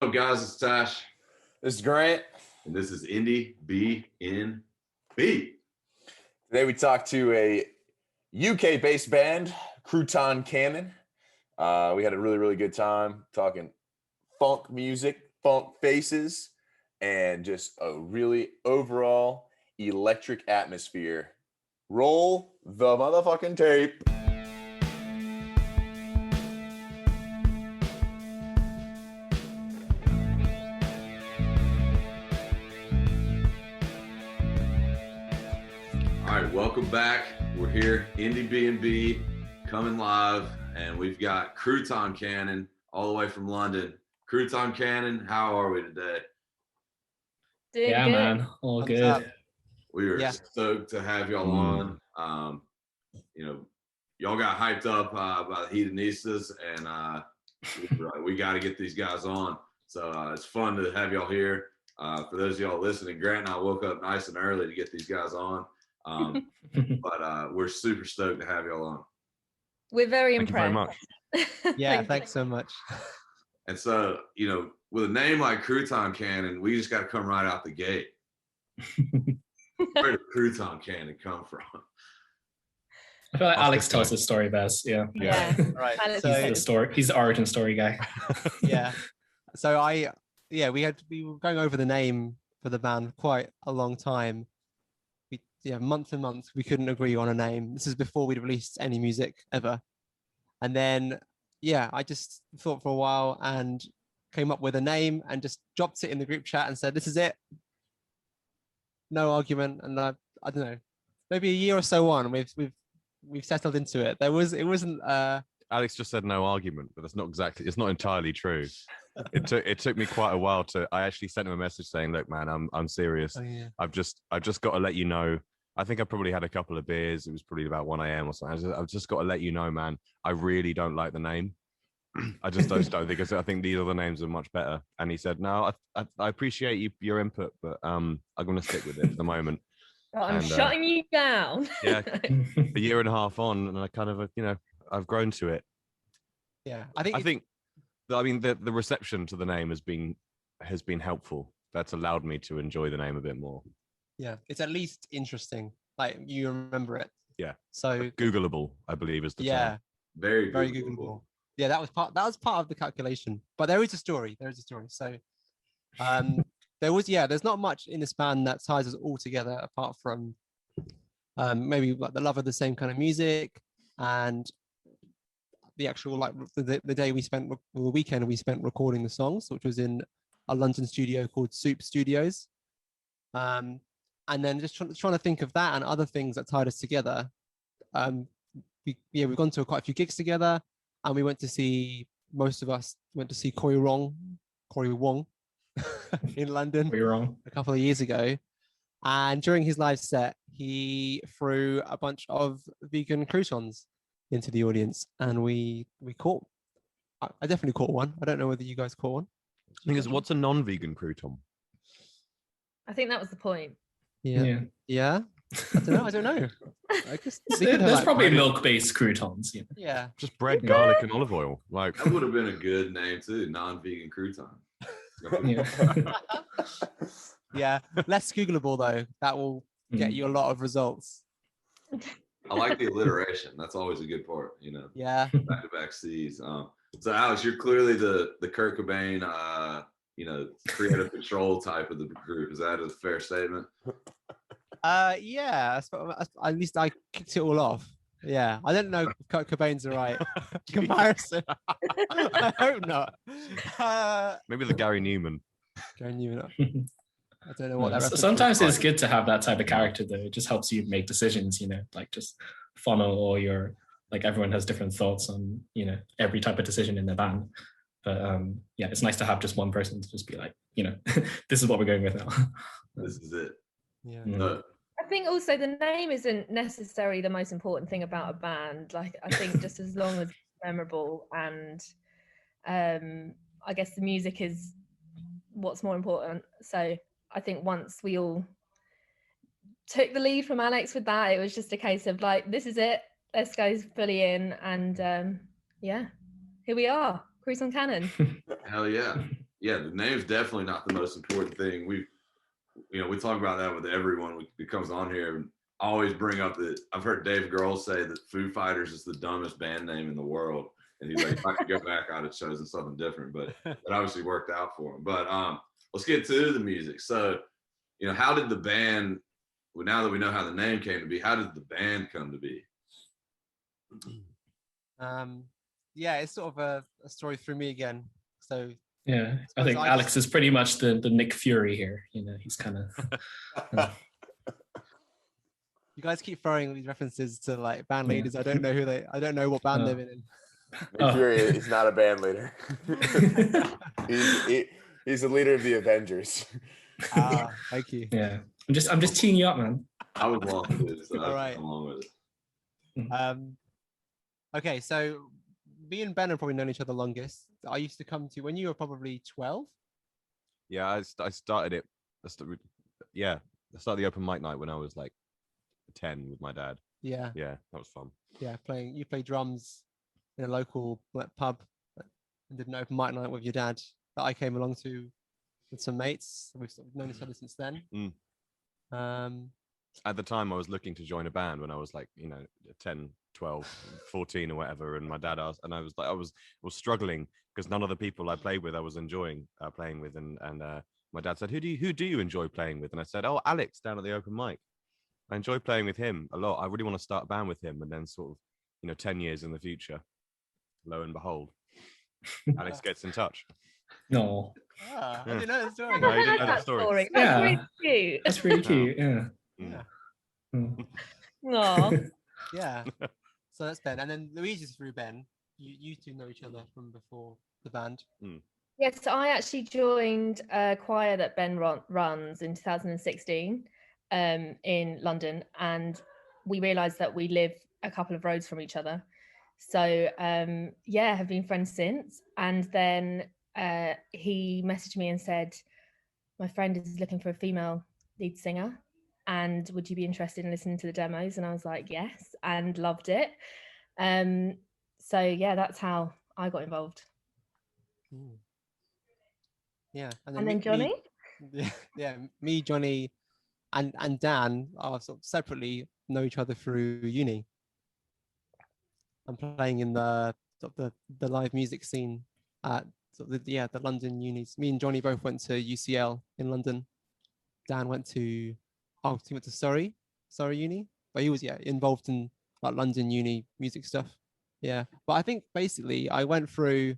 What's up, guys? It's Tash. This is Grant. And this is Indiebnb. Today we talk to a UK-based band, Crouton Cannon. We had a really good time talking funk music, funk faces, and just a really overall electric atmosphere. Roll the motherfucking tape. All right, welcome back. We're here, Indiebnb, coming live, and we've got Crouton Cannon all the way from London. Crouton Cannon, how are we today? Doing good. Man, all good. Up? We are stoked to have y'all on. Y'all got hyped up by the Hedonistas, and we got to get these guys on. So it's fun to have y'all here. For those of y'all listening, Grant and I woke up nice and early to get these guys on. But we're super stoked to have y'all on. We're very Thank impressed. you very much. Yeah, thanks so much. And so, with a name like Crouton Cannon, we just got to come right out the gate. Where did Crouton Cannon come from? I feel like Alex tells the story best. Yeah. Right. Alex So, He's the story. He's the origin story guy. yeah. So we were going over the name for the band quite a long time. Months and months we couldn't agree on a name. This is before we'd released any music ever. And then I just thought for a while and came up with a name and just dropped it in the group chat and said, this is it. No argument. And I don't know, maybe a year or so on, we've settled into it. It wasn't Alex just said no argument, but it's not entirely true. It took me quite a while I actually sent him a message saying, look, man, I'm serious. Oh, yeah. I've just got to let you know. I think I probably had a couple of beers. It was probably about 1 a.m. or something. I've just got to let you know, man, I really don't like the name. I just don't think I think these other names are much better. And he said, no, I appreciate your input, but I'm going to stick with it for the moment. I'm shutting you down. Yeah, a year and a half on, and I kind of, I've grown to it. Yeah, the reception to the name has been helpful. That's allowed me to enjoy the name a bit more. Yeah, it's at least interesting. Like, you remember it. Yeah. So Googleable, I believe, is the term. Very Googleable. Yeah, that was part of the calculation. But there is a story. So there's not much in this band that ties us all together apart from maybe like the love of the same kind of music and the actual the day the weekend we spent recording the songs, which was in a London studio called Soup Studios. And then just trying to think of that and other things that tied us together. We've gone to quite a few gigs together, and most of us went to see Corey Wong in London a couple of years ago. And during his live set, he threw a bunch of vegan croutons into the audience, and I definitely caught one. I don't know whether you guys caught one. What's a non-vegan crouton? I think that was the point. Yeah. I don't know. There's probably milk-based croutons. Yeah. Just bread, garlic, and olive oil. Like that would have been a good name too, non-vegan Crouton. Yeah. Less Googleable though. That will get you a lot of results. I like the alliteration. That's always a good part, Yeah. Back-to-back C's. So Alex, you're clearly the Kurt Cobain, creative control type of the group. Is that a fair statement? Yeah. At least I kicked it all off. Yeah. I don't know if Kurt Cobain's the right comparison. I hope not. Maybe the Gary Newman. Gary Newman. I don't know what that. Sometimes it's good to have that type of character, though. It just helps you make decisions. Like just funnel all your, like, everyone has different thoughts on every type of decision in the band. But it's nice to have just one person to just be like, this is what we're going with now. This is it. Yeah. I think also the name isn't necessarily the most important thing about a band. Like, I think just as long as it's memorable, and I guess the music is what's more important. So I think once we all took the lead from Alex with that, it was just a case of like, this is it, let's go fully in, and here we are, Crouton Cannon. Hell yeah. yeah, the name's definitely not the most important thing. We talk about that with everyone who comes on here. And I always bring up that I've heard Dave Grohl say that Foo Fighters is the dumbest band name in the world. And he's like, if I could go back, I'd have chosen something different, but it obviously worked out for him. But let's get to the music. So, how did the band, well, now that we know how the name came to be, how did the band come to be? Yeah, it's sort of a story through me again. So yeah, I think Alex is pretty much the Nick Fury here. He's kind of. You guys keep throwing these references to like band leaders. I don't know what band they've been in. Nick Fury is not a band leader. he's the leader of the Avengers. Thank you. Yeah, I'm just teeing you up, man. I was lost with it, so all right. come along with it. Okay, so me and Ben have probably known each other longest. I used to come to when you were probably 12. Yeah, I started it. I started the open mic night when I was like 10 with my dad. Yeah, that was fun. Yeah, you played drums in a local pub and did an open mic night with your dad that I came along to with some mates. We've sort of known each other since then. At the time I was looking to join a band when I was like 10, 12, 14 or whatever, and my dad asked, and I was struggling because none of the people I played with I was enjoying playing with, and my dad said, who do you enjoy playing with? And I said, oh, Alex down at the open mic. I enjoy playing with him a lot. I really want to start a band with him. And then sort of 10 years in the future, lo and behold, Alex gets in touch. No. I didn't know the story. No, you didn't know that story. That's really cute. That's really cute. Yeah. Aw. Yeah. So that's Ben. And then Louise is through Ben. You two know each other from before the band. Yes, I actually joined a choir that Ben runs in 2016 in London, and we realised that we live a couple of roads from each other. So have been friends since. And then he messaged me and said, my friend is looking for a female lead singer, and would you be interested in listening to the demos? And I was like, yes, and loved it. So yeah, that's how I got involved. Yeah, and then Johnny. Me, Johnny, and Dan are sort of separately know each other through uni. I'm playing in the live music scene at the London unis. Me and Johnny both went to UCL in London. Dan went to Surrey Uni, but he was involved in like London uni music stuff. Yeah, but I think basically I went through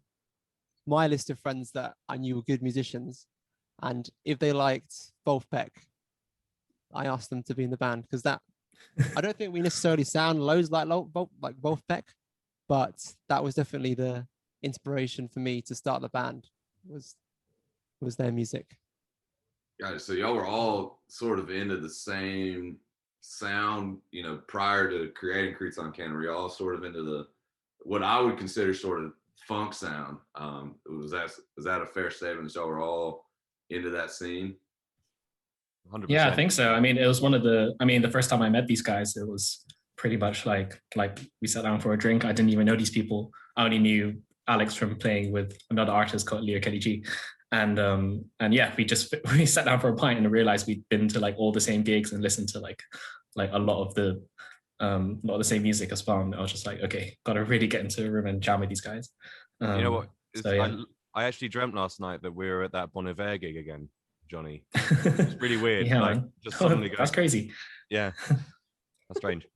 my list of friends that I knew were good musicians, and if they liked Wolfpack, I asked them to be in the band, because that I don't think we necessarily sound loads like Wolfpack, but that was definitely the inspiration for me to start the band. Was their music. Got it. So y'all were all sort of into the same sound, prior to creating Crouton Cannon. Were y'all sort of into what I would consider sort of funk sound? Was that a fair statement that y'all were all into that scene? 100%. Yeah, I think so. I mean, it was the first time I met these guys, it was pretty much like we sat down for a drink. I didn't even know these people. I only knew Alex from playing with another artist called Leo Kelly G. And yeah, we sat down for a pint and realized we'd been to like all the same gigs and listened to like a lot of the same music as well. And I was just like, okay, gotta really get into a room and jam with these guys. You know what? So, yeah. I actually dreamt last night that we were at that Bon Iver gig again, Johnny. It's really weird. Yeah, like, just suddenly that's crazy. Yeah, that's strange.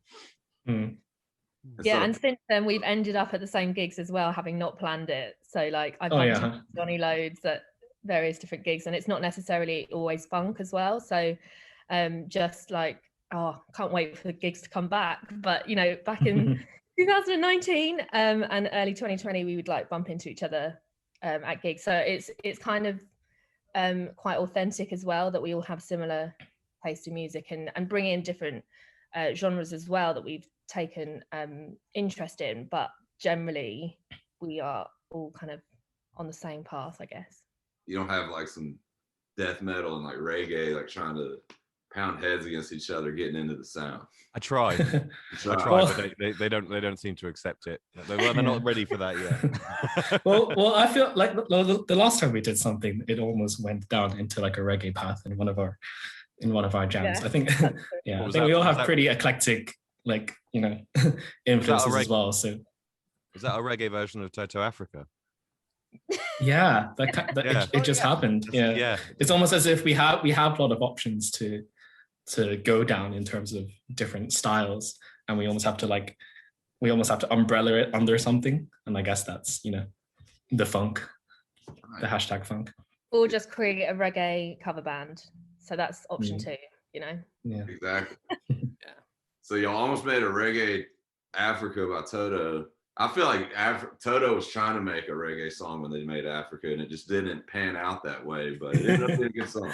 Yeah, and since then we've ended up at the same gigs as well, having not planned it. So like I've bumped Johnny loads at various different gigs, and it's not necessarily always funk as well. So just like, can't wait for the gigs to come back. But back in 2019 and early 2020, we would like bump into each other at gigs. So it's kind of quite authentic as well, that we all have similar taste in music and bring in different genres as well that we've taken interest in, but generally we are all kind of on the same path, I guess. You don't have like some death metal and like reggae like trying to pound heads against each other getting into the sound. I tried. So, I tried, but they don't seem to accept it. They're not ready for that yet. well, I feel like the last time we did something, it almost went down into like a reggae path in one of our jams. Yeah. I think, yeah, I think we all have pretty eclectic, like, you know, influences as well. So, is that a reggae version of Toto Africa? Yeah, it just happened. Yeah. Yeah, It's almost as if we have a lot of options to go down in terms of different styles, and we almost have to umbrella it under something. And I guess that's, you know, the funk, the hashtag funk. Or just create a reggae cover band. So that's option 2, you know? Yeah. Exactly. So y'all almost made a reggae Africa about Toto. I feel like Toto was trying to make a reggae song when they made Africa, and it just didn't pan out that way, but it ended up being a good song.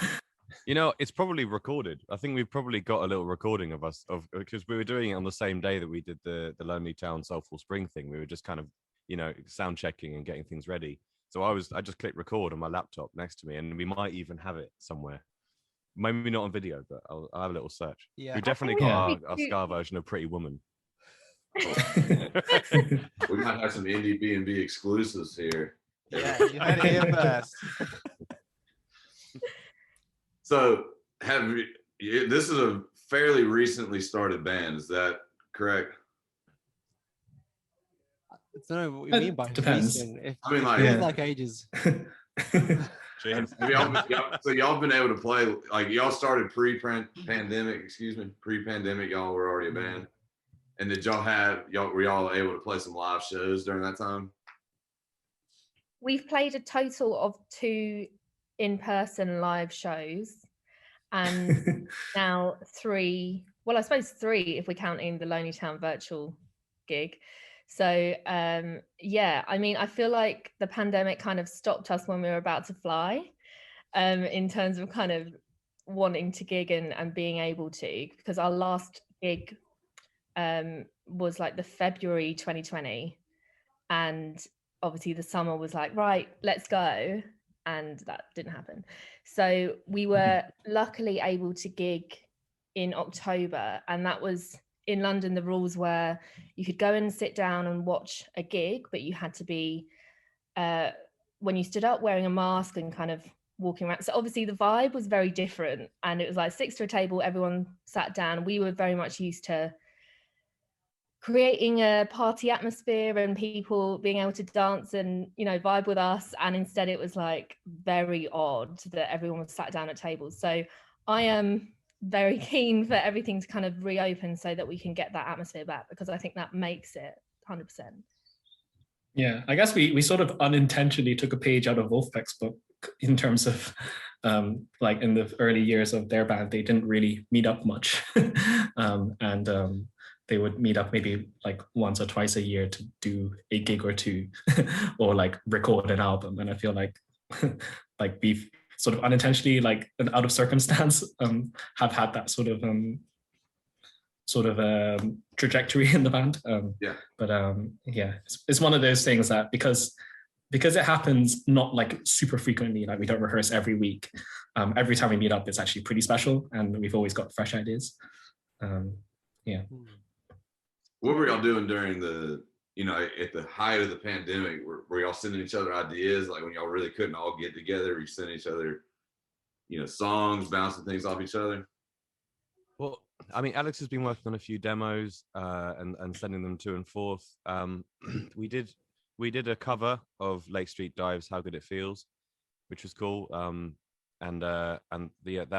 You know, it's probably recorded. I think we've probably got a little recording of us, because we were doing it on the same day that we did the Lonely Town Soulful Spring thing. We were just kind of, you know, sound checking and getting things ready. So I just clicked record on my laptop next to me, and we might even have it somewhere. Maybe not on video, but I'll have a little search. Yeah. We definitely got our Scar version of Pretty Woman. We might have some Indiebnb exclusives here. Yeah, you heard it here first. So this is a fairly recently started band, is that correct? I don't know what you mean by depends. recent. I mean, like, It feels like ages. So y'all been able to play, like, y'all started pre-pandemic, y'all were already a band. And did were y'all able to play some live shows during that time? We've played a total of 2 in-person live shows, and now 3, well, I suppose 3 if we're counting the Lonely Town virtual gig. So yeah, I mean, I feel like the pandemic kind of stopped us when we were about to fly, in terms of kind of wanting to gig and being able to, because our last gig was like the February 2020, and obviously the summer was like, right, let's go, and that didn't happen. So we were luckily able to gig in October, and that was in London. The rules were you could go and sit down and watch a gig, but you had to be when you stood up wearing a mask and kind of walking around. So obviously the vibe was very different, and it was like 6 to a table, everyone sat down. We were very much used to creating a party atmosphere and people being able to dance and, you know, vibe with us, and instead it was like very odd that everyone was sat down at tables. So I am very keen for everything to kind of reopen so that we can get that atmosphere back, because I think that makes it 100%. Yeah, I guess we sort of unintentionally took a page out of Wolfpack's book in terms of like in the early years of their band, they didn't really meet up much. and they would meet up maybe like once or twice a year to do a gig or 2 or like record an album. And I feel like like we've sort of unintentionally, like out of circumstance, have had that sort of trajectory in the band. But yeah, it's one of those things that because it happens not like super frequently, like we don't rehearse every week, every time we meet up it's actually pretty special, and we've always got fresh ideas. Yeah. What were y'all doing during the, you know, at the height of the pandemic? Were y'all sending each other ideas, like when y'all really couldn't all get together? Were you sending each other, you know, songs, bouncing things off each other? Well, I mean, Alex has been working on a few demos and sending them to and forth. We did a cover of Lake Street Dives' "How Good It Feels," which was cool. That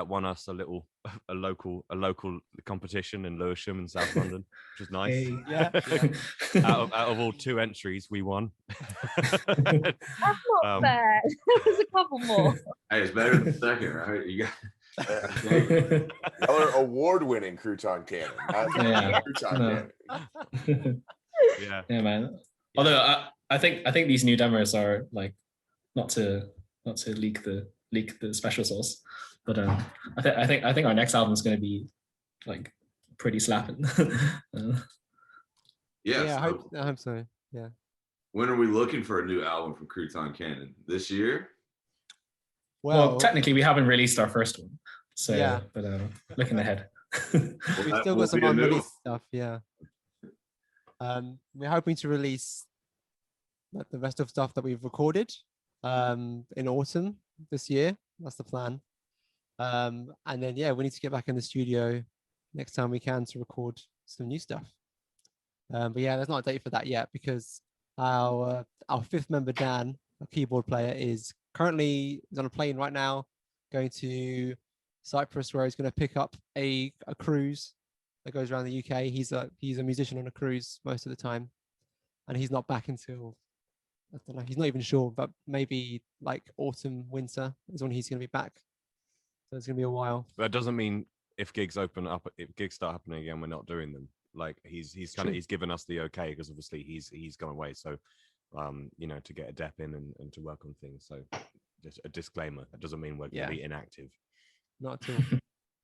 won us a local competition in Lewisham in South London, which was nice. Hey. Yeah. out of all 2 entries, we won. That's not fair. There's a couple more. Hey, it's better than the second, right? You got Y'all are award-winning Crouton Cannon. Yeah. Crouton Cannon. Yeah, man. Although I think these new demos are like not to leak the special sauce, but I think our next album is going to be like pretty slapping. Yeah, I hope so. Yeah. When are we looking for a new album from Crouton Cannon? This year? Well, technically we haven't released our first one, So, Yeah. but looking ahead. We've still got some be a new one. unreleased stuff. Yeah. We're hoping to release the rest of stuff that we've recorded in autumn this year. That's the plan. And then yeah, we need to get back in the studio next time we can to record some new stuff. But yeah, there's not a date for that yet because our fifth member Dan, our keyboard player, is currently on a plane right now, going to Cyprus, where he's going to pick up a cruise that goes around the UK. He's a musician on a cruise most of the time, and he's not back until, I don't know, he's not even sure, but maybe like autumn, winter is when he's going to be back. So it's going to be a while. That doesn't mean if gigs start happening again, we're not doing them. Like he's given us the okay, because obviously he's gone away. So to get a dep in and to work on things. So just a disclaimer, that doesn't mean we're going to be inactive. Not at all.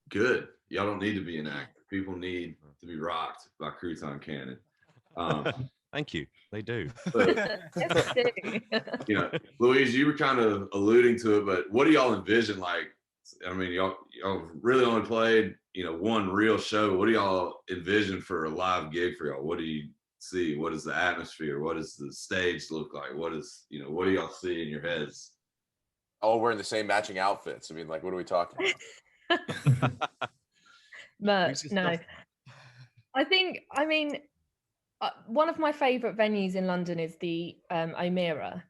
Good. Y'all don't need to be inactive. People need to be rocked by Crouton Cannon. Thank you. They do. Yes, they do. Louise, you were kind of alluding to it, but what do y'all envision? Like, I mean, y'all really only played, one real show. What do y'all envision for a live gig for y'all? What do you see? What is the atmosphere? What does the stage look like? What do y'all see in your heads? All wearing the same matching outfits. I mean, like, what are we talking about? No. I mean, one of my favorite venues in London is the O'Meara,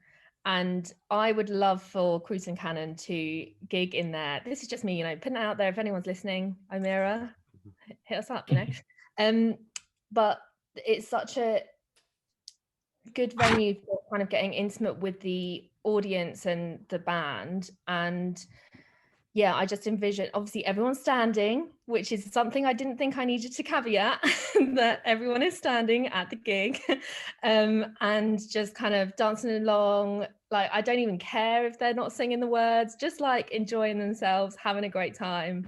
and I would love for Crouton Cannon to gig in there. This is just me, putting it out there. If anyone's listening, O'Meara, hit us up, But it's such a good venue for kind of getting intimate with the audience and the band. And yeah, I just envision, obviously everyone's standing, which is something I didn't think I needed to caveat, that everyone is standing at the gig, and just kind of dancing along. Like, I don't even care if they're not singing the words, just like enjoying themselves, having a great time,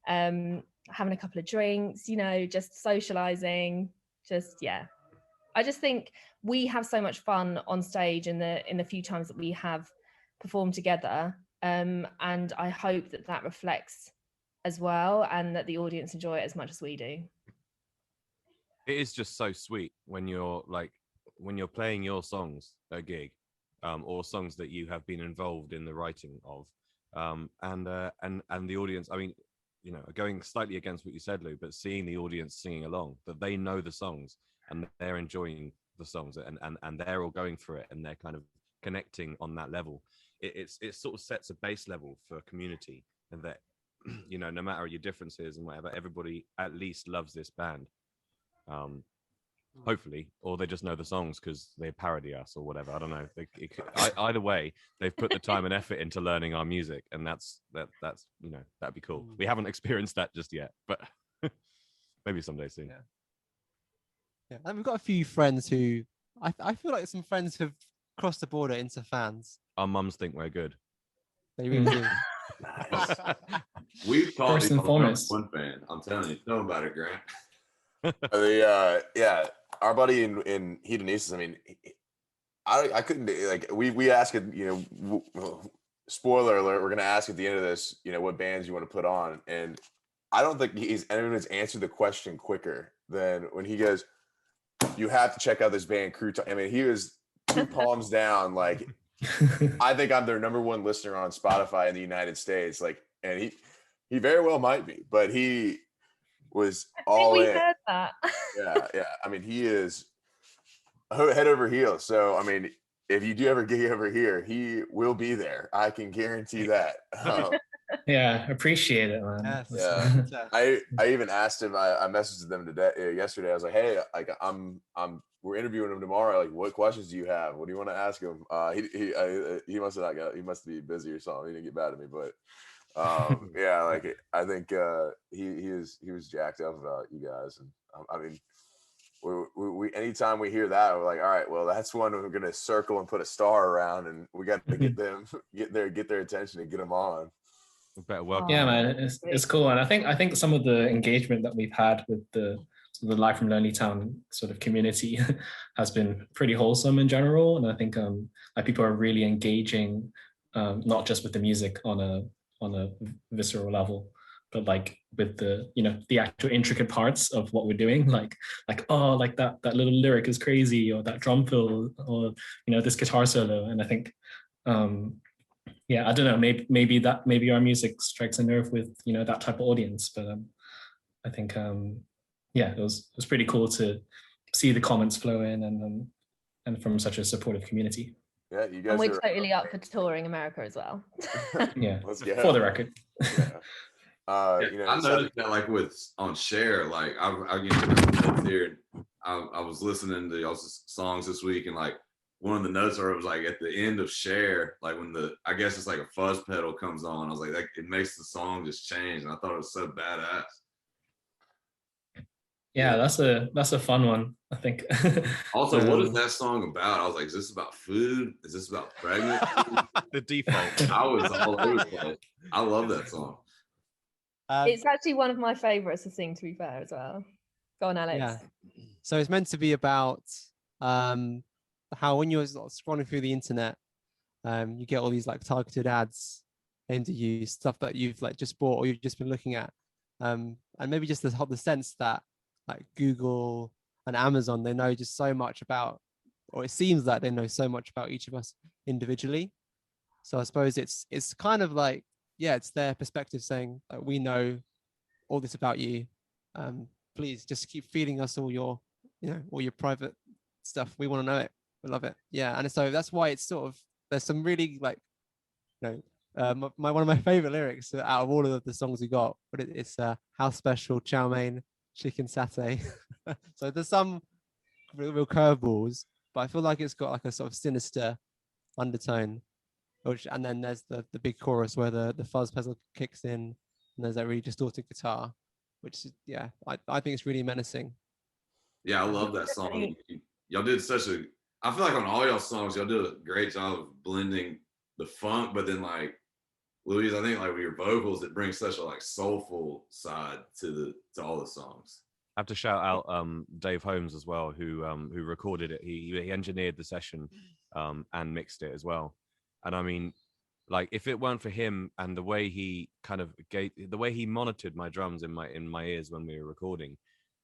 having a couple of drinks, just socializing, I just think we have so much fun on stage in the few times that we have performed together. And I hope that reflects as well, and that the audience enjoy it as much as we do. It is just so sweet when you're playing your songs at a gig, or songs that you have been involved in the writing of, and the audience. I mean, going slightly against what you said, Lou, but seeing the audience singing along, that they know the songs and they're enjoying the songs, and they're all going for it, and they're kind of connecting on that level. It sort of sets a base level for community, and that no matter your differences and whatever, everybody at least loves this band, hopefully, or they just know the songs because they parody us or whatever. I don't know. Either way, they've put the time and effort into learning our music, and that's that'd be cool. We haven't experienced that just yet, but maybe someday soon. Yeah, and we've got a few friends who I feel like some friends have crossed the border into fans. Our mums think we're good. They really do. Nice. We've taught First and foremost. one fan. I'm telling you, tell them about it, Grant. Our buddy in Hedonistas. I mean, I couldn't, like, we ask it. Spoiler alert. We're gonna ask at the end of this. What bands you want to put on, and I don't think anyone has answered the question quicker than when he goes, "You have to check out this band, Crouton." I mean, he was 2 palms down, like. I think I'm their number 1 listener on Spotify in the United States. Like, and he very well might be, but he was all in. Heard that. Yeah. I mean, he is head over heels. So, I mean, if you do ever get over here, he will be there. I can guarantee that. Yeah, appreciate it, man. Yes. Yeah. I even asked him. I messaged them yesterday. I was like, hey, like we're interviewing him tomorrow. Like, what questions do you have? What do you want to ask him? He must have not got. He must be busy or something. He didn't get back to me, but yeah, like I think he was jacked up about you guys, and I mean, we anytime we hear that, we're like, all right, well, that's one we're gonna circle and put a star around, and we got to get their attention and get them on. Better welcome. Yeah, man, it's cool, and I think some of the engagement that we've had with the Live from Lonely Town sort of community has been pretty wholesome in general, and I think like people are really engaging, not just with the music on a visceral level, but like with the, you know, the actual intricate parts of what we're doing, like oh, like that little lyric is crazy, or that drum fill, or, you know, this guitar solo. And I think yeah, I don't know, maybe our music strikes a nerve with, you know, that type of audience. But I think yeah, it was pretty cool to see the comments flow in, and from such a supportive community. Yeah, you guys And we're are totally up for touring America as well. Yeah, let's go. for the record. Yeah. You know, I noticed that like on Share, like I get here. I was listening to y'all's songs this week, and like one of the notes where it was like at the end of Share, like when I guess it's like a fuzz pedal comes on, I was like, it makes the song just change, and I thought it was so badass. Yeah, that's a fun one, I think. Also, what is that song about? I was like, is this about food? Is this about pregnancy? The default. I was all over the place. I love that song. It's actually one of my favorites to sing, to be fair, as well. Go on, Alex. Yeah. So it's meant to be about how when you're scrolling through the internet, you get all these like targeted ads aimed at you, stuff that you've like just bought or you've just been looking at, and maybe just the sense that like Google and Amazon, they know just so much about, or it seems that they know so much about each of us individually. So I suppose it's kind of like, yeah, it's their perspective saying like, we know all this about you. Please just keep feeding us all your, you know, all your private stuff. We want to know it. We love it. Yeah. And so that's why it's sort of, there's some really like, you know, one of my favorite lyrics out of all of the songs we got, but it's how special chow mein chicken satay. So there's some real curveballs, but I feel like it's got like a sort of sinister undertone, and then there's the big chorus where the fuzz pedal kicks in, and there's that really distorted guitar, which is, yeah, I think it's really menacing. Yeah, I love that song. Y'all did I feel like on all y'all songs, y'all do a great job of blending the funk, but then like Louise, I think like with your vocals, it brings such a like soulful side to all the songs. I have to shout out Dave Holmes as well, who recorded it. He engineered the session and mixed it as well. And I mean, like if it weren't for him and the way he kind of the way he monitored my drums in my ears when we were recording,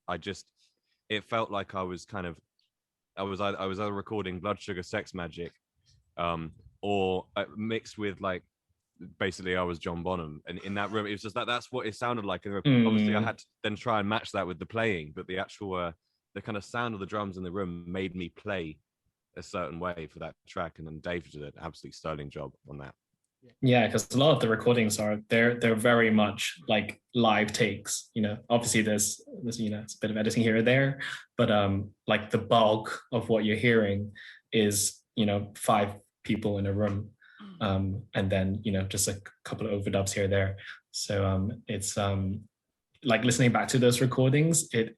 it felt like I was either recording Blood Sugar Sex Magic, or mixed with like, basically I was John Bonham, and in that room it was just that's what it sounded like. And obviously I had to then try and match that with the playing, but the actual the kind of sound of the drums in the room made me play a certain way for that track, and then Dave did an absolutely sterling job on that. Yeah, because a lot of the recordings they're very much like live takes. You know, obviously there's you know, it's a bit of editing here or there, but like the bulk of what you're hearing is, you know, 5 people in a room, and then, you know, just a couple of overdubs here or there. So it's like listening back to those recordings, it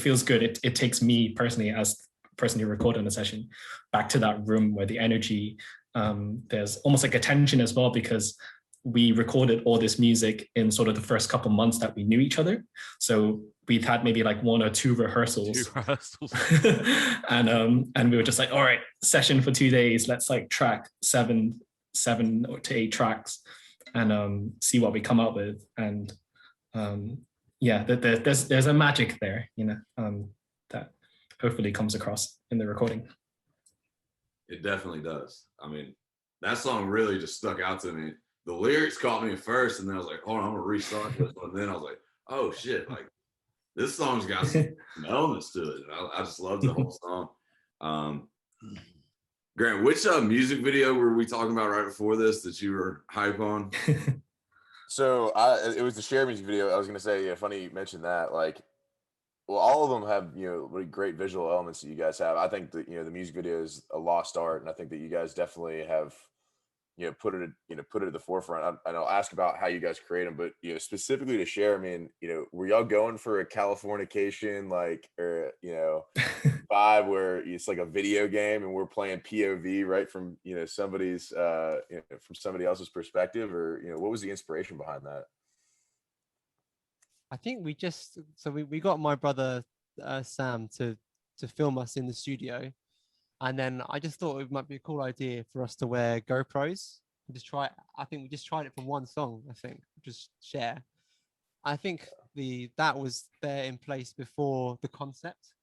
feels good. It takes me personally, as the person who recorded on the session, back to that room where the energy, there's almost like a tension as well, because we recorded all this music in sort of the first couple months that we knew each other. So we've had maybe like 1 or 2 rehearsals. And we were just like, all right, session for 2 days. Let's like track 7 to 8 tracks and see what we come up with. And yeah, there's a magic there, you know, that hopefully comes across in the recording. It definitely does. I mean, that song really just stuck out to me. The lyrics caught me at first, and then I was like, hold on, I'm gonna restart this one. And then I was like, oh shit, like this song's got some elements to it. I just love the whole song. Grant, which music video were we talking about right before this that you were hype on? So it was the Share music video. I was gonna say, yeah, funny you mentioned that. Like, well, all of them have, you know, really great visual elements that you guys have. I think that, you know, the music video is a lost art, and I think that you guys definitely have, you know, put it at the forefront. And I'll ask about how you guys create them, but, you know, specifically to Share, I mean, you know, were y'all going for a Californication, like, or, you know, vibe where it's like a video game and we're playing POV right from, you know, somebody's you know, from somebody else's perspective, or, you know, what was the inspiration behind that? I think we got my brother Sam to film us in the studio, and then I just thought it might be a cool idea for us to wear GoPros and just try it. I think we just tried it for one song, just Share, I think that was there in place before the concept,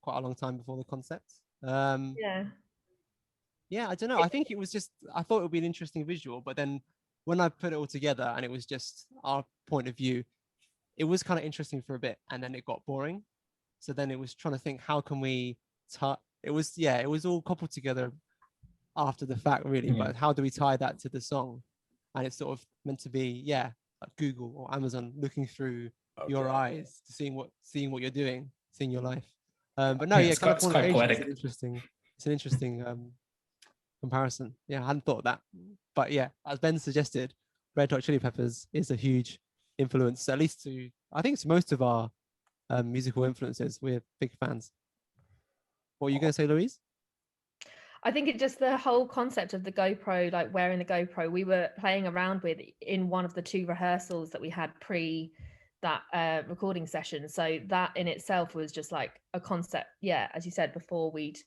quite a long time before the concept. Yeah. Yeah, I don't know. I think it was just, I thought it would be an interesting visual, but then when I put it all together and it was just our point of view, it was kind of interesting for a bit, and then it got boring. So then it was trying to think, how can we it was all coupled together after the fact, really. Yeah. But how do we tie that to the song? And it's sort of meant to be, like Google or Amazon looking through your eyes to seeing what you're doing, seeing your life. But no, It's kind of quite poetic. It's an interesting comparison. Yeah, I hadn't thought of that. But yeah, as Ben suggested, Red Hot Chili Peppers is a huge influence, at least I think it's most of our musical influences. We're big fans. What are you going to say, Louise? I think it's just the whole concept of the GoPro, like wearing the GoPro, we were playing around with in one of the 2 rehearsals that we had pre that recording session. So that in itself was just like a concept. Yeah, as you said before, we'd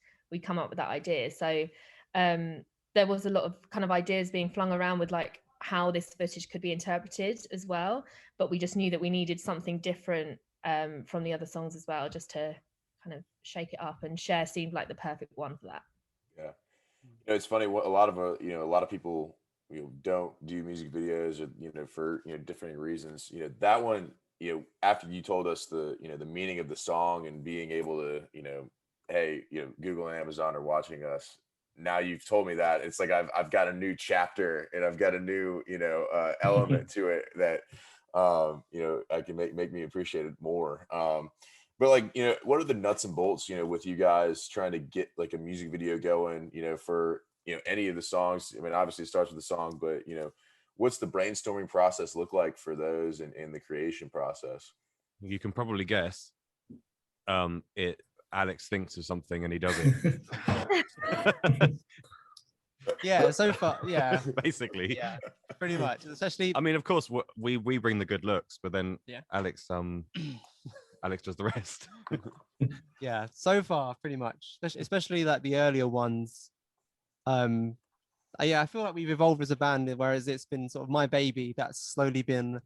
come up with that idea. So there was a lot of kind of ideas being flung around with like how this footage could be interpreted as well. But we just knew that we needed something different from the other songs as well, just to kind of shake it up. And Cher seemed like the perfect one for that. Yeah, it's funny. What a lot of people don't do music videos, or for different reasons. That one, after you told us the the meaning of the song and being able to hey, Google and Amazon are watching us. Now you've told me that, it's like I've got a new chapter and I've got a new element to it that I can make me appreciate it more. But like, what are the nuts and bolts, with you guys trying to get like a music video going, for, any of the songs? I mean, obviously it starts with the song, but, what's the brainstorming process look like for those in the creation process? You can probably guess. Alex thinks of something and he does it. Yeah, so far, yeah. Basically. Yeah, pretty much. Especially, I mean, of course, we bring the good looks, but then Alex Alex does the rest. Yeah, so far, pretty much. Especially like the earlier ones. I feel like we've evolved as a band, whereas it's been sort of my baby that's slowly been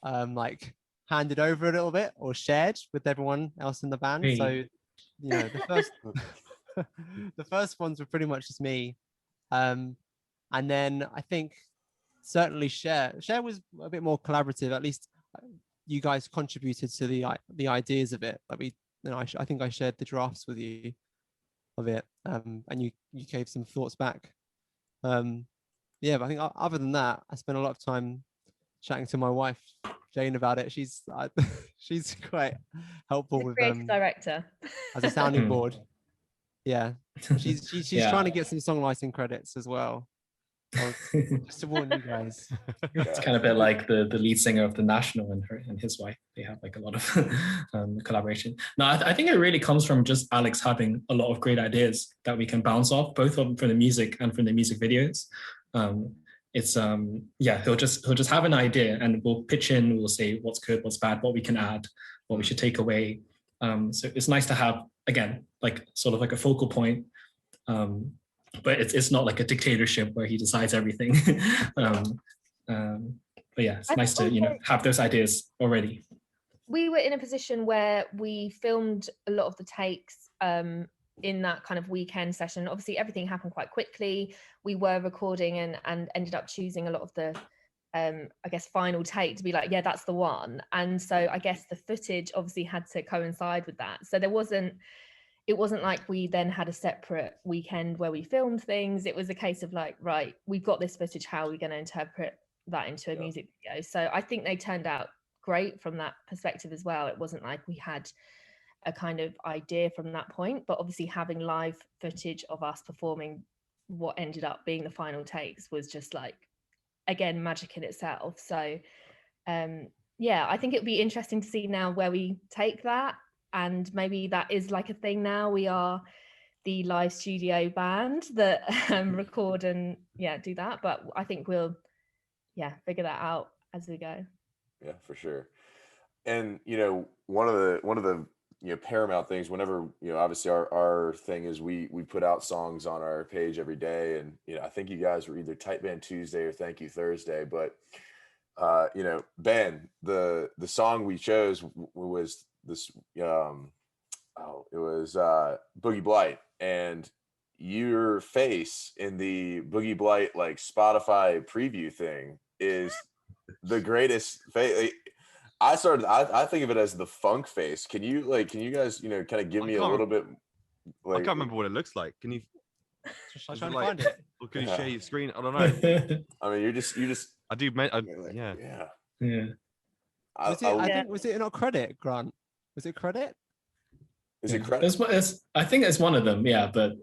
like handed over a little bit or shared with everyone else in the band. Hey. So, the first the first ones were pretty much just me. And then I think certainly Cher was a bit more collaborative. At least you guys contributed to the ideas of it. Like I think I shared the drafts with you of it, and you gave some thoughts back. But I think other than that, I spent a lot of time chatting to my wife Jane about it. She's quite helpful with creative director as a sounding board. Yeah, she's trying to get some songwriting credits as well. Just to warn you guys. It's kind of a bit like the lead singer of The National and his wife. They have like a lot of collaboration. No, I think it really comes from just Alex having a lot of great ideas that we can bounce off, both from the music and from the music videos. It's he'll just have an idea and we'll pitch in. We'll say what's good, what's bad, what we can add, what we should take away. So it's nice to have, again, like sort of like a focal point. But it's not like a dictatorship where he decides everything. But yeah, it's nice to have those ideas already. We were in a position where we filmed a lot of the takes in that kind of weekend session. Obviously, everything happened quite quickly. We were recording and ended up choosing a lot of the I guess final take to be like, yeah, that's the one. And so I guess the footage obviously had to coincide with that. So it wasn't like we then had a separate weekend where we filmed things. It was a case of like, right, we've got this footage, how are we going to interpret that into a music video? So I think they turned out great from that perspective as well. It wasn't like we had a kind of idea from that point, but obviously having live footage of us performing what ended up being the final takes was just like, again, magic in itself. So I think it would be interesting to see now where we take that. And maybe that is like a thing now. We are the live studio band that record and do that. But I think we'll figure that out as we go. Yeah, for sure. And one of the paramount things whenever obviously our thing is we put out songs on our page every day, and I think you guys were either Tight Band Tuesday or Thank You Thursday, but you know, Ben, the song we chose was this it was Boogie Blight, and your face in the Boogie Blight like Spotify preview thing is the greatest face. I think of it as the funk face. Can you guys, you know, kind of give me a little bit I can't remember what it looks like. Can you I was trying to find it. or can you share your screen? I don't know. I mean, you just I do yeah. Yeah. I think was it not credit, Grant? Was it credit? Is it credit? I think it's one of them, yeah, but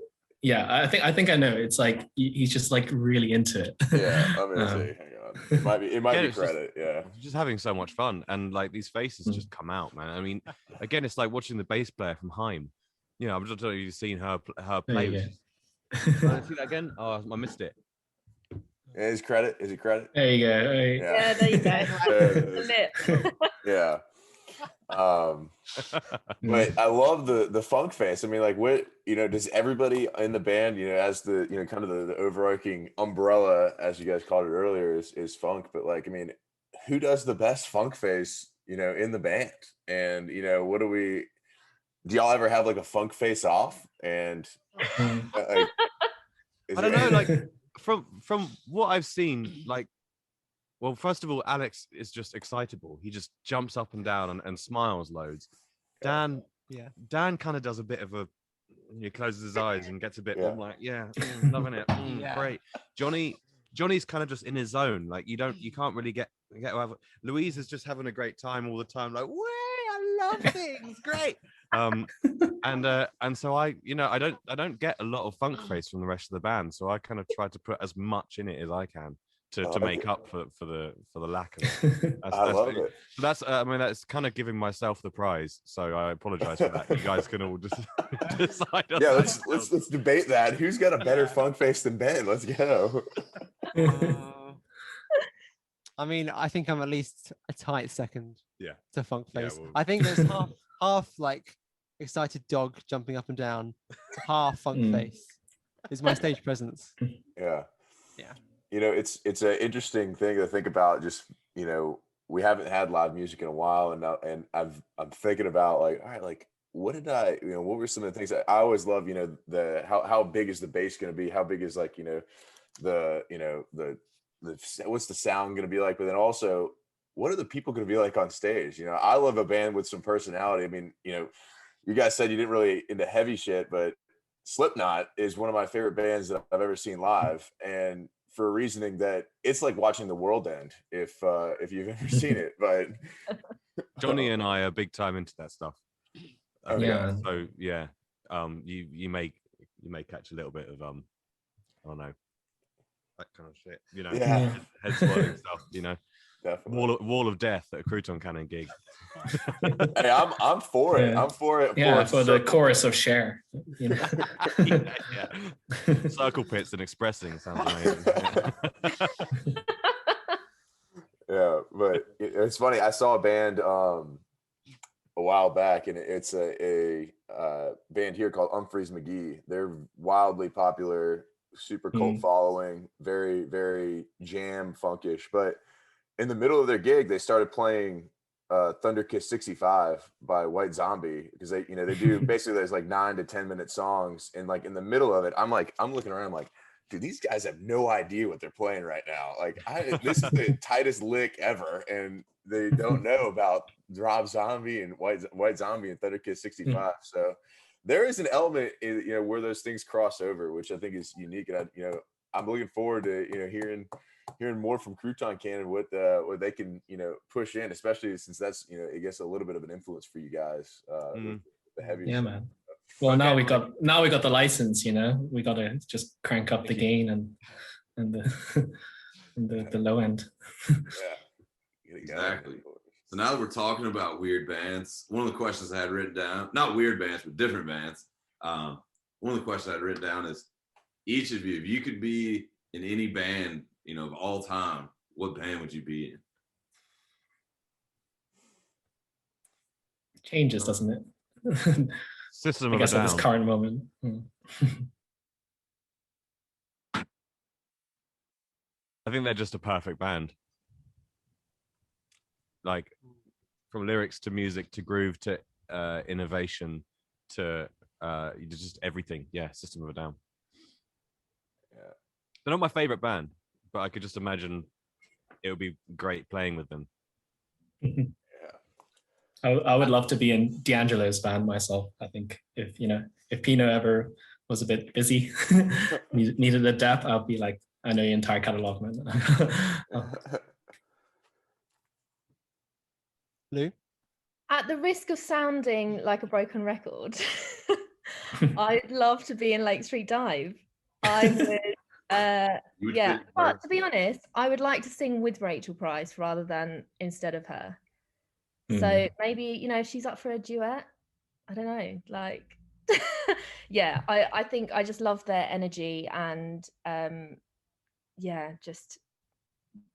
yeah, I think I know. It's like he's just like really into it. Yeah, I'm gonna say, hang on. It might be credit, yeah. Just having so much fun, and like these faces just come out, man. I mean, again, it's like watching the bass player from Haim. You know, I'm just telling you, seen her play. See that again? Oh, I missed it. Is it credit? There you go. Yeah, there you go. Yeah. But I love the funk face. I mean, like, what, you know, does everybody in the band, you know, as the, you know, kind of the overarching umbrella, as you guys called it earlier, is funk, but like, I mean, who does the best funk face, you know, in the band? And, you know, do y'all ever have like a funk face off? And like, I don't know, like from what I've seen, like, well, first of all, Alex is just excitable. He just jumps up and down and smiles loads. Dan kind of does a bit of a, he closes his eyes and gets a bit like, loving it, great. Johnny's kind of just in his zone. Like you can't really get. Louise is just having a great time all the time. Like, way, I love things, great. And so I don't get a lot of funk face from the rest of the band. So I kind of try to put as much in it as I can to make up for the lack of it. I love it. That's I mean, that's kind of giving myself the prize. So I apologize for that. You guys can all just decide. Yeah, let's debate that. Who's got a better funk face than Ben? Let's go. I mean, I think I'm at least a tight second. Yeah. To funk face. Yeah, well, I think there's half like excited dog jumping up and down, half funk face is my stage presence. Yeah. Yeah. You know, it's an interesting thing to think about. Just, you know, we haven't had live music in a while, and I'm thinking about like, all right, like what were some of the things that I always love, you know, how big is the bass going to be? How big is, like, you know, the what's the sound going to be like? But then also, what are the people going to be like on stage? You know, I love a band with some personality. I mean, you know, you guys said you didn't really into heavy shit, but Slipknot is one of my favorite bands that I've ever seen live, and for a reasoning that it's like watching the world end if you've ever seen it. But Johnny and I are big time into that stuff. So yeah, you may catch a little bit of I don't know, that kind of shit. You know, head swirling stuff. You know, definitely wall of death at a Crouton Cannon gig. Hey, I'm for it. I'm for it. Yeah, for the chorus of Cher. You know? yeah. Circle pits and expressing sounds amazing. Yeah, but it's funny. I saw a band a while back, and it's a band here called Humphreys McGee. They're wildly popular, super cult following, very, very jam funkish. But in the middle of their gig, they started playing Thunder Kiss 65 by White Zombie, because they do basically there's like 9 to 10 minute songs, and like in the middle of it, I'm looking around, I'm like, dude, these guys have no idea what they're playing right now. Like, this is the tightest lick ever, and they don't know about Rob Zombie and White Zombie and Thunder Kiss 65. So there is an element in, you know, where those things cross over, which I think is unique, and I'm looking forward to, you know, hearing more from Crouton Cannon, what they can, you know, push in, especially since that's, you know, I guess a little bit of an influence for you guys. With the heavy. Yeah, man. Well, now we got the license, you know. We got to just crank up the gain and the low end. Yeah. Exactly. So now that we're talking about weird bands, one of the questions I had written down, not weird bands, but different bands. One of the questions I had written down is, each of you, if you could be in any band, you know, of all time, what band would you be in? Changes, doesn't it? System I of guess a at Down. this current moment. I think they're just a perfect band. like from lyrics to music to groove to innovation to just everything. Yeah, System of a Down. Yeah. They're not my favorite band, but I could just imagine it would be great playing with them. I would love to be in D'Angelo's band myself. I think if Pino ever was a bit busy, needed a dap, I'll be like, I know your entire catalog, man. Lou? At the risk of sounding like a broken record, I'd love to be in Lake Street Dive. I would, You would yeah. fit But to be honest, I would like to sing with Rachel Price rather than instead of her. So maybe, if she's up for a duet, I don't know, like, yeah, I think I just love their energy and, yeah, just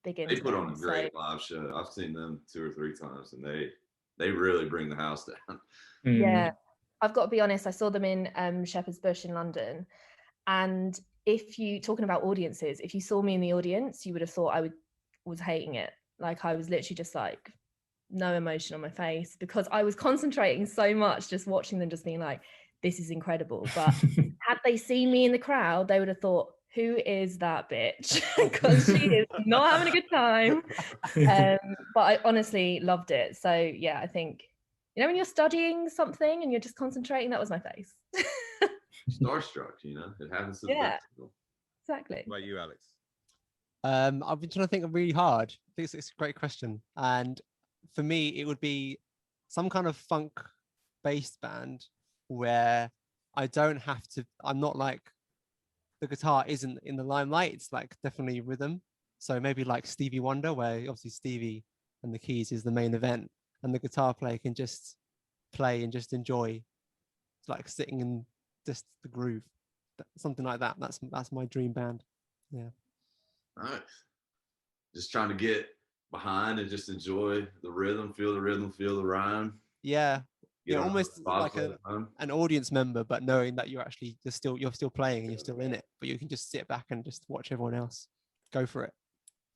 big into They put on them. a great live show. I've seen them 2 or 3 times, and they really bring the house down. Yeah, I've got to be honest, I saw them in Shepherd's Bush in London, and if you talking about audiences, if you saw me in the audience, you would have thought I was hating it. Like, I was literally just like no emotion on my face because I was concentrating so much just watching them, just being like, this is incredible. But had they seen me in the crowd, they would have thought, who is that bitch? Because she is not having a good time. But I honestly loved it. So yeah, I think, when you're studying something and you're just concentrating, that was my face. Starstruck, it happens to the Yeah. best people. Exactly. What about you, Alex? I've been trying to think really hard. I think it's a great question. And for me, it would be some kind of funk-based band where I'm not like, the guitar isn't in the limelight. It's like definitely rhythm. So maybe like Stevie Wonder, where obviously Stevie and the keys is the main event, and the guitar player can just play and just enjoy, like sitting in just the groove, something like that. That's my dream band. Yeah. Nice. Just trying to get behind and just enjoy the rhythm, feel the rhyme. Yeah. Get on Almost the like an audience member, but knowing that you're still playing and you're still in it, but you can just sit back and just watch everyone else go for it.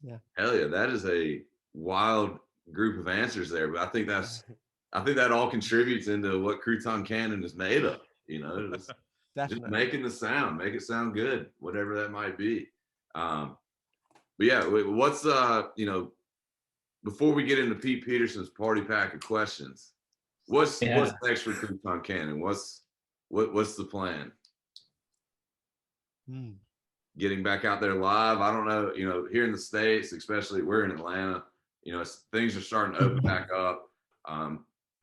Yeah. Hell yeah, that is a wild group of answers there, but I think that all contributes into what Crouton Cannon is made of. Just making the sound, make it sound good, whatever that might be. But yeah, what's before we get into Pete Peterson's party pack of questions, what's next for Crouton Cannon? What's the plan? Getting back out there live. I don't know, here in the States, especially we're in Atlanta, things are starting to open back up.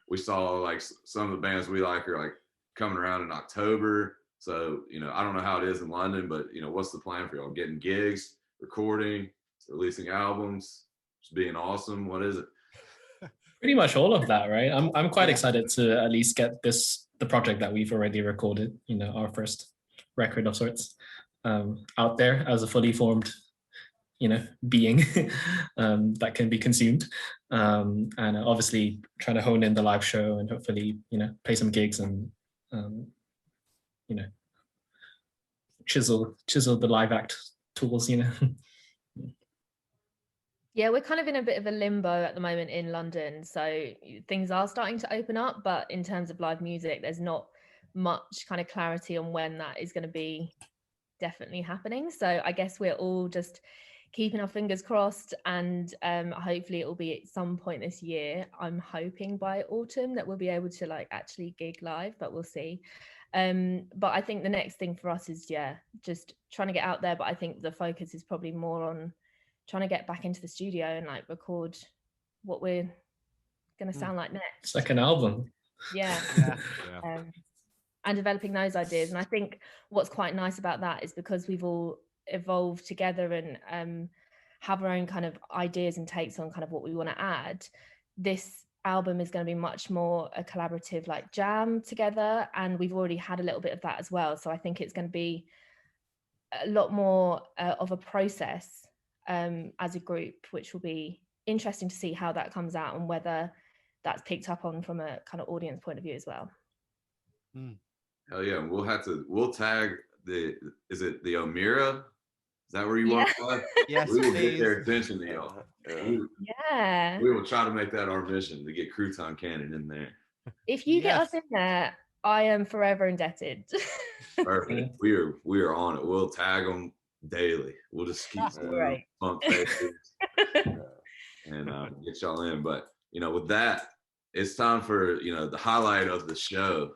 We saw like some of the bands we like are like coming around in October. So, I don't know how it is in London, but what's the plan for y'all? Getting gigs, recording, releasing albums, just being awesome. What is it? Pretty much all of that, right? I'm quite excited to at least get the project that we've already recorded, our first record of sorts, out there as a fully formed, being that can be consumed. And obviously trying to hone in the live show and hopefully, play some gigs and, chisel the live act tools, Yeah, we're kind of in a bit of a limbo at the moment in London. So things are starting to open up, but in terms of live music, there's not much kind of clarity on when that is going to be definitely happening. So I guess we're all just keeping our fingers crossed, and hopefully it will be at some point this year. I'm hoping by autumn that we'll be able to like actually gig live, but we'll see. But I think the next thing for us is just trying to get out there. But I think the focus is probably more on trying to get back into the studio and like record what we're gonna sound like next. Second album. Yeah. And developing those ideas. And I think what's quite nice about that is because we've all evolved together and have our own kind of ideas and takes on kind of what we want to add. This album is going to be much more a collaborative like jam together, and we've already had a little bit of that as well. So I think it's going to be a lot more of a process as a group, which will be interesting to see how that comes out and whether that's picked up on from a kind of audience point of view as well. Hell yeah, we'll tag is it the Omira? Is that where you want to play? Yes, We will get please. their attention to y'all. Yeah. We will try to make that our mission to get Crouton Cannon in there. If you get Yes. us in there, I am forever indebted. Perfect. We are on it. We'll tag them daily. We'll just keep sending them Right. funk faces and get y'all in. But with that, it's time for the highlight of the show.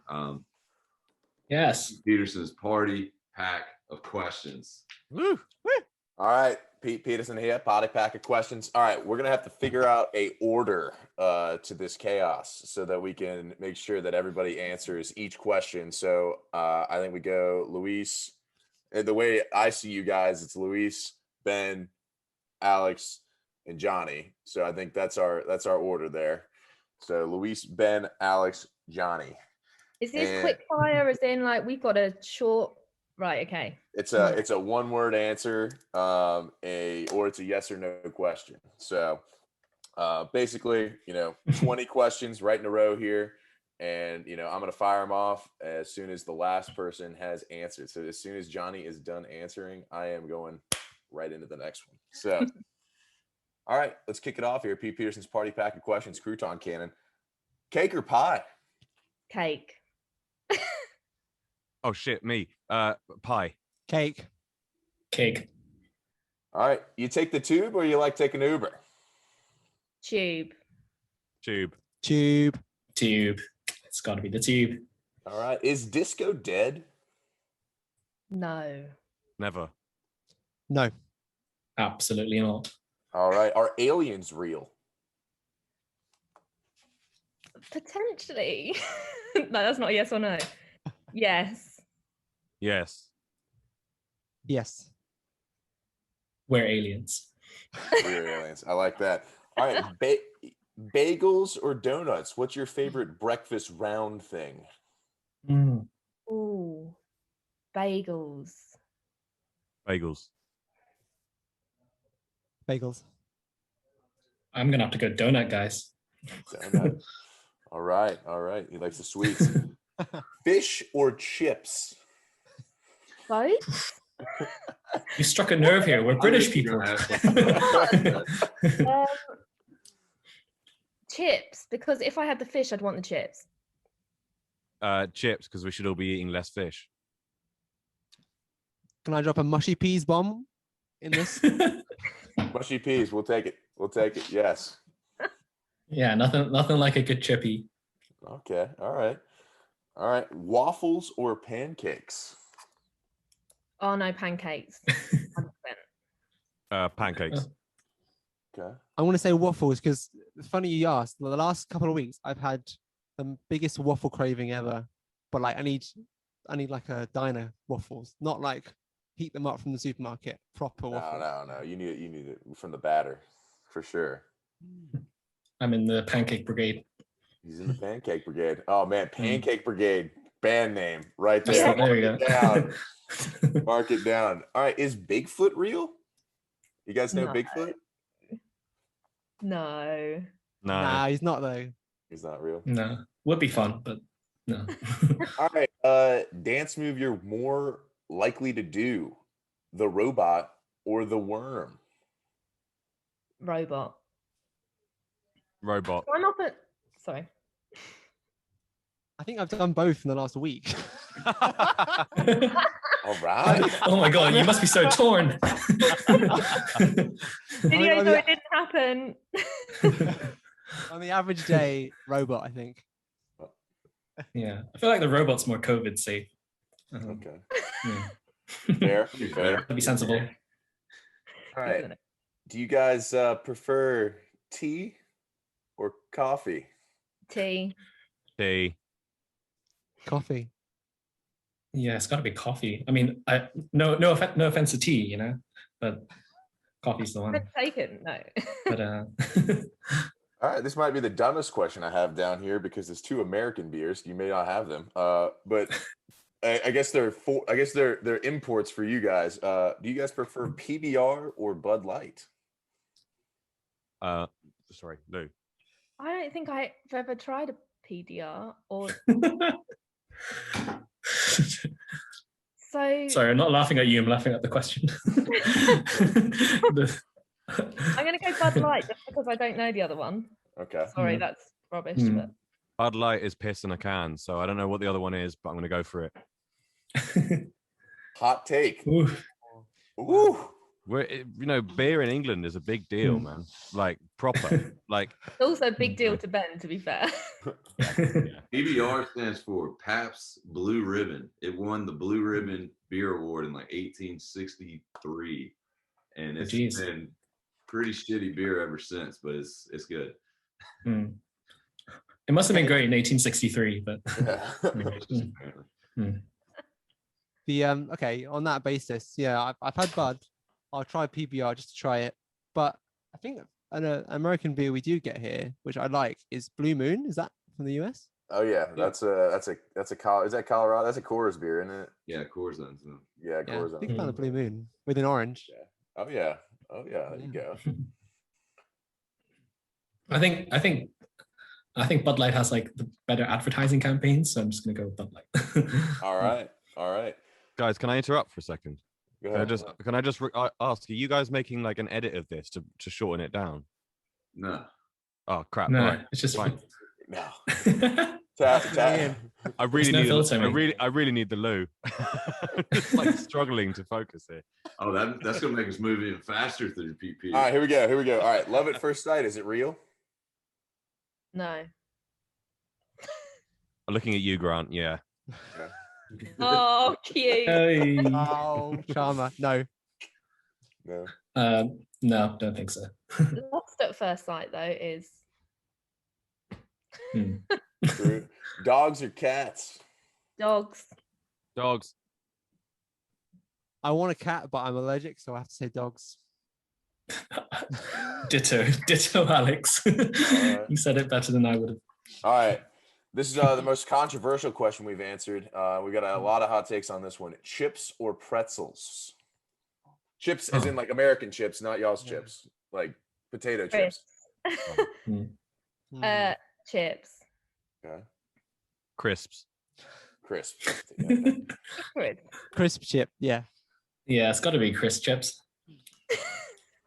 Yes. Peterson's party pack of questions. Woo. All right, Pete Peterson here, party pack of questions. All right, we're gonna have to figure out a order to this chaos so that we can make sure that everybody answers each question. So I think we go Luis. And the way I see you guys, it's Luis, Ben, Alex, and Johnny. So I think that's our order there. So Luis, Ben, Alex, Johnny. Is this quick fire as in like we've got a short right, okay. It's a one-word answer, or it's a yes or no question. So basically, 20 questions right in a row here. And I'm gonna fire them off as soon as the last person has answered. So as soon as Johnny is done answering, I am going right into the next one. So all right, let's kick it off here. Pete Peterson's party pack of questions, Crouton Cannon. Cake or pie? Cake. Oh shit, me. Pie. Cake. Cake. All right, you take the tube or you like taking Uber? Tube. Tube. Tube. Tube. It's got to be the tube. All right, is disco dead? No. Never. No. Absolutely not. All right, are aliens real? Potentially. No, that's not a yes or no. Yes. Yes. Yes. We're aliens. We're aliens. I like that. All right, bagels or donuts? What's your favorite breakfast round thing? Mm. Ooh. Bagels. Bagels. Bagels. I'm going to have to go donut, guys. Donut. All right. He likes the sweets. Fish or chips? Both? You struck a nerve here. We're British people. Chips, because if I had the fish, I'd want the chips. Chips, because we should all be eating less fish. Can I drop a mushy peas bomb in this? Mushy peas. We'll take it. Yes. Yeah, nothing like a good chippy. Okay. All right. Waffles or pancakes? Oh no, pancakes. 100%. Pancakes. Okay. I want to say waffles because it's funny you asked. The last couple of weeks, I've had the biggest waffle craving ever. But like, I need like a diner waffles, not like heat them up from the supermarket. Proper waffles. No. You need it from the batter for sure. I'm in the pancake brigade. He's in the pancake brigade. Oh man, pancake brigade band name right there. There you go. Down. Mark it down. All right, is Bigfoot real? You guys know No. Bigfoot? No. No. Nah, he's not though. He's not real. No, would be fun, but no. All right, dance move you're more likely to do, the robot or the worm? Robot. Robot. I'm not but sorry. I think I've done both in the last week. All right. Oh my god, you must be so torn. Video though it didn't happen. On the average day, robot, I think. Yeah, I feel like the robot's more COVID safe. Okay. Yeah. Fair. That'd be sensible. All right. Do you guys prefer tea or coffee? Tea. Tea. Coffee. Yeah, it's got to be coffee. I mean, no offense to tea, but coffee's the one. Taken, no. But All right, this might be the dumbest question I have down here because there's two American beers. You may not have them, but I guess they're imports for you guys. Do you guys prefer PBR or Bud Light? Sorry, Lou. I don't think I've ever tried a PDR or so So Sorry, I'm not laughing at you. I'm laughing at the question. I'm going to go Bud Light just because I don't know the other one. Okay. Sorry, that's rubbish. Hmm. But Bud Light is piss in a can, so I don't know what the other one is, but I'm gonna go for it. Hot take. Ooh. Ooh. Beer in England is a big deal, man. Like proper. Like it's also a big deal to Ben, to be fair. PBR stands for Pabst Blue Ribbon. It won the Blue Ribbon Beer Award in like 1863, and it's been pretty shitty beer ever since. But it's good. Hmm. It must have been great in 1863, but Okay, on that basis, yeah, I've had Bud. I'll try PBR just to try it. But I think an American beer we do get here, which I like, is Blue Moon. Is that from the US? Oh yeah, that's a is that Colorado? That's a Coors beer, isn't it? Yeah, Coors Owns them. Yeah, Coors I think Owns found a Blue Moon with an orange. Yeah. Oh yeah. There you go. I think Bud Light has like the better advertising campaigns, so I'm just gonna go with Bud Light. All right. guys, can I interrupt for a second? Go Can I ahead. just ask, are you guys making like an edit of this to shorten it down? No. Oh crap! No, All right, it's just fine. No. Ian. I really no need. filter, I mate. really need the loo. I'm just like struggling to focus here. Oh, that's gonna make us move even faster through PP. All right, here we go. All right, love at first sight. Is it real? No. I'm looking at you, Grant. Yeah. Oh, cute. Hey. Oh, Charmer. No. No. No, don't think so. Lost at first sight, though, is True. Dogs or cats? dogs. Dogs. I want a cat, but I'm allergic, so I have to say dogs. Ditto, Alex. right. You said it better than I would have. All right. This is the most controversial question we've answered. We got a lot of hot takes on this one. Chips or pretzels? Chips as in like American chips, not y'all's chips. Like potato chips. Chips. Okay. Crisps. Crisp. Crisp chip. Yeah. Yeah, it's got to be crisp chips.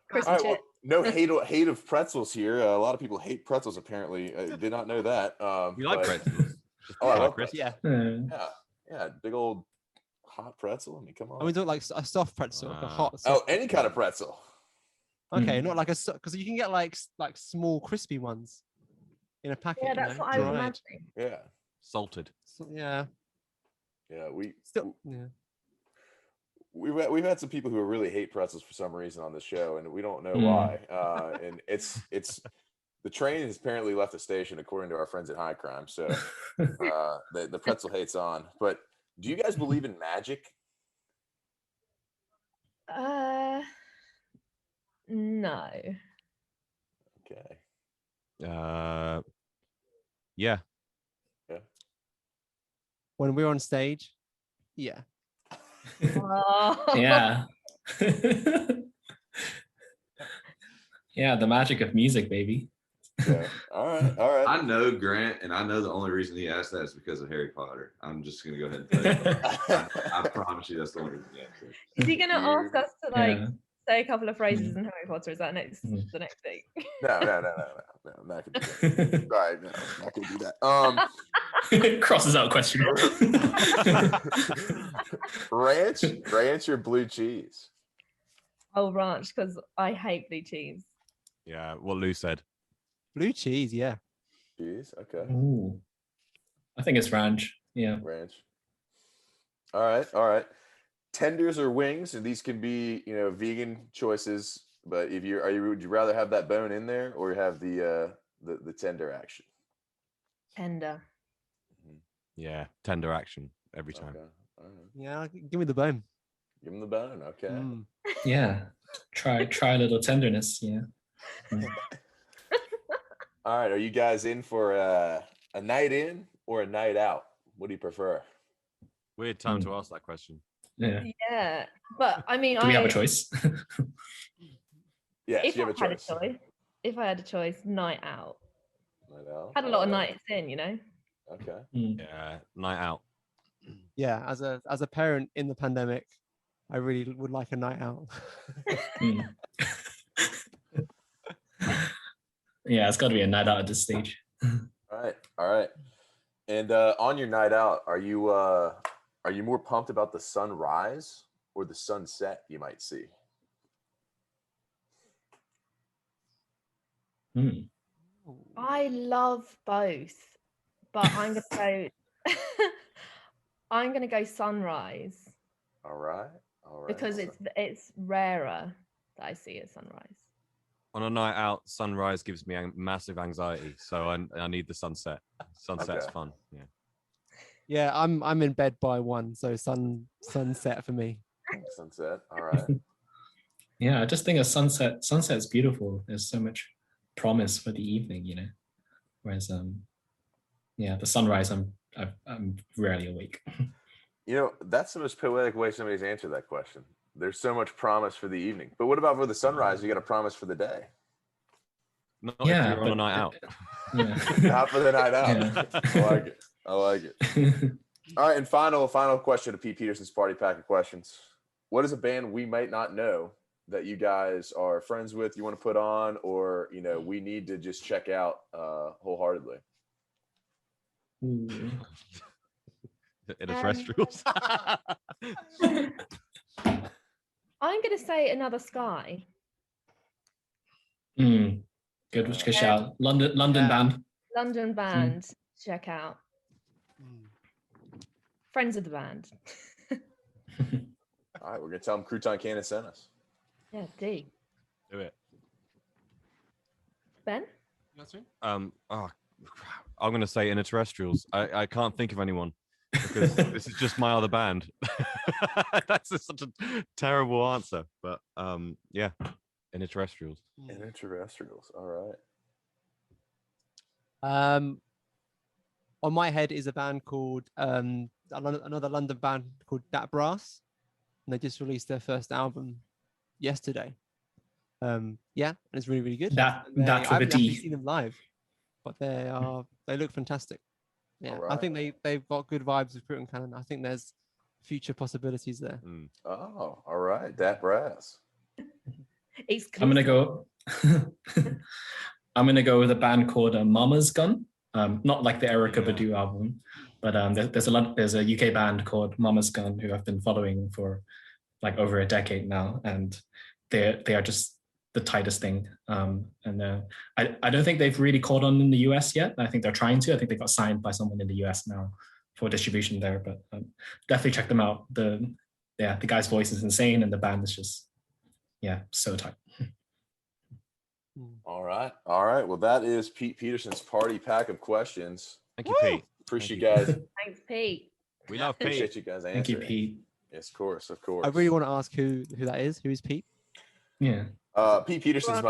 Crisp All right, chip. well, no hate of pretzels here. A lot of people hate pretzels, apparently. I did not know that. You like but- pretzels? Oh, I love crisps. Yeah. Yeah, big old hot pretzel. I mean, come on. I mean, do like a soft pretzel, like a hot. Oh, soft any kind of pretzel. Okay, not like because you can get like small crispy ones in a packet. Yeah, that's what I was imagining. Yeah, Salted. So, yeah. We Still. Yeah. we've had some people who really hate pretzels for some reason on the show, and we don't know why. And it's the train has apparently left the station, according to our friends at High Crime. So the pretzel hate's on. But do you guys believe in magic? No. Okay. Yeah. When we're on stage, yeah. Oh. Yeah. Yeah, the magic of music, baby. Yeah. All right. I know Grant, and I know the only reason he asked that is because of Harry Potter. I'm just gonna go ahead and tell you. I promise you that's the only reason he asked it. Is he going to ask us to Yeah. say a couple of phrases in Harry Potter? Is that the next thing? No. I'm not gonna do that. Right, no, I'm not gonna do that. Crosses out question. Ranch or blue cheese? Oh, ranch, because I hate blue cheese. Yeah. What Lou said. Blue cheese, yeah. Cheese, okay. Ooh. I think it's ranch. Yeah. Ranch. All right. Tenders or wings, and these can be, vegan choices. But would you rather have that bone in there or have the tender action? Tender. Yeah. Tender action every time. Okay. All right. Yeah, give me the bone. Give them the bone. Okay. Mm. Yeah. Try a little tenderness. Yeah. All right. Are you guys in for a night in or a night out? What do you prefer? Weird time to ask that question. Yeah. Yeah, but I mean, Do we have a choice? Yes, If you I have a had a choice. choice, night out. Night out. Had a lot of All right. nights in, Okay. Yeah. Night out. Yeah, as a parent in the pandemic, I really would like a night out. Mm. Yeah, it's got to be a night out at this stage. All right. And on your night out, are you more pumped about the sunrise or the sunset you might see? Mm. I love both, but I'm gonna go. I'm gonna go sunrise All right. because it's rarer that I see at sunrise. On a night out, sunrise gives me massive anxiety, so I need the sunset. Sunset's Okay. fun. Yeah. Yeah, I'm in bed by 1, so sunset for me. Sunset. All right. Yeah, I just think a sunset's beautiful. There's so much promise for the evening, you know. Whereas yeah, the sunrise I'm rarely awake. You know, that's the most poetic way somebody's answered that question. There's so much promise for the evening. But what about for the sunrise? You got a promise for the day. Not Yeah, if you're on a but- night out. Yeah. Not for the night out. Yeah. I like it. All right, and final question to Pete Peterson's party pack of questions. What is a band we might not know that you guys are friends with, you want to put on, or we need to just check out wholeheartedly? Ooh. Terrestrials. I'm gonna say Another Sky. Mm. Good shout. London band. London band. Check out. Friends of the band. All right, we're gonna tell them Crouton Cannon sent us. Yeah, D. Do it. Ben? I'm gonna say Terrestrials. I can't think of anyone because this is just my other band. That's such a terrible answer, but yeah, Terrestrials. Terrestrials. All right. On my head is a band called another London band called Dat Brass, and they just released their first album yesterday. Yeah, and it's really, really good. That I with a haven't actually D. seen them live, but they look fantastic. Yeah, All I think right. they've got good vibes with Crouton Cannon. I think there's future possibilities there. Oh, all right. Dat Brass. I'm gonna go. I'm gonna go with a band called Mama's Gun. Not like the Erica Badu album, but there's a UK band called Mama's Gun who I've been following for like over a decade now, and they are just the tightest thing. And I don't think they've really caught on in the US yet. I think they're trying to. I think they got signed by someone in the US now for distribution there, but definitely check them out. The guy's voice is insane, and the band is just so tight. All right. Well, that is Pete Peterson's party pack of questions. Thank you, Pete. Appreciate you guys. Thanks, Pete. We love Pete. Appreciate you guys answering. Thank you, Pete. Yes, of course. I really want to ask who that is. Who is Pete? Yeah. Pete Peterson's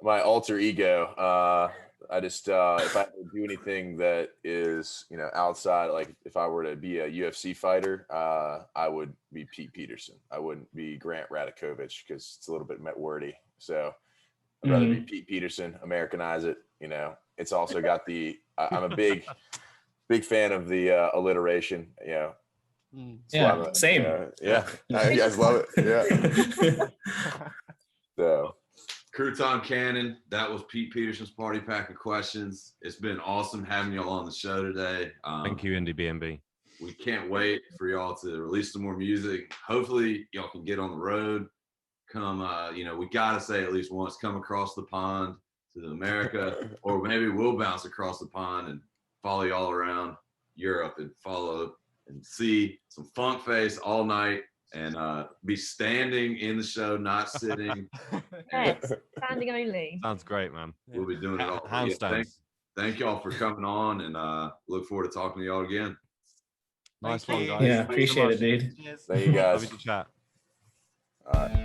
my alter ego. I just if I had to do anything that is outside, like if I were to be a UFC fighter, I would be Pete Peterson. I wouldn't be Grant Radakovich because it's a little bit wordy. So I'd rather be Pete Peterson. Americanize it. It's also got I'm a big fan of the alliteration. Yeah, same. Yeah, you guys love it. Yeah. So, Crouton Cannon, that was Pete Peterson's party pack of questions. It's been awesome having y'all on the show today. Thank you, Indiebnb. We can't wait for y'all to release some more music. Hopefully, y'all can get on the road. Come, we gotta say at least once, come across the pond to America, or maybe we'll bounce across the pond and follow y'all around Europe and follow and see some Funk Face all night. And be standing in the show, not sitting. Yes, standing only. Sounds great, man. We'll be doing it all. Handstands. Thank y'all for coming on, and look forward to talking to y'all again. Nice one, guys. Yeah, Thanks so appreciate much. it, dude. thank you guys. Lovely to chat. All right.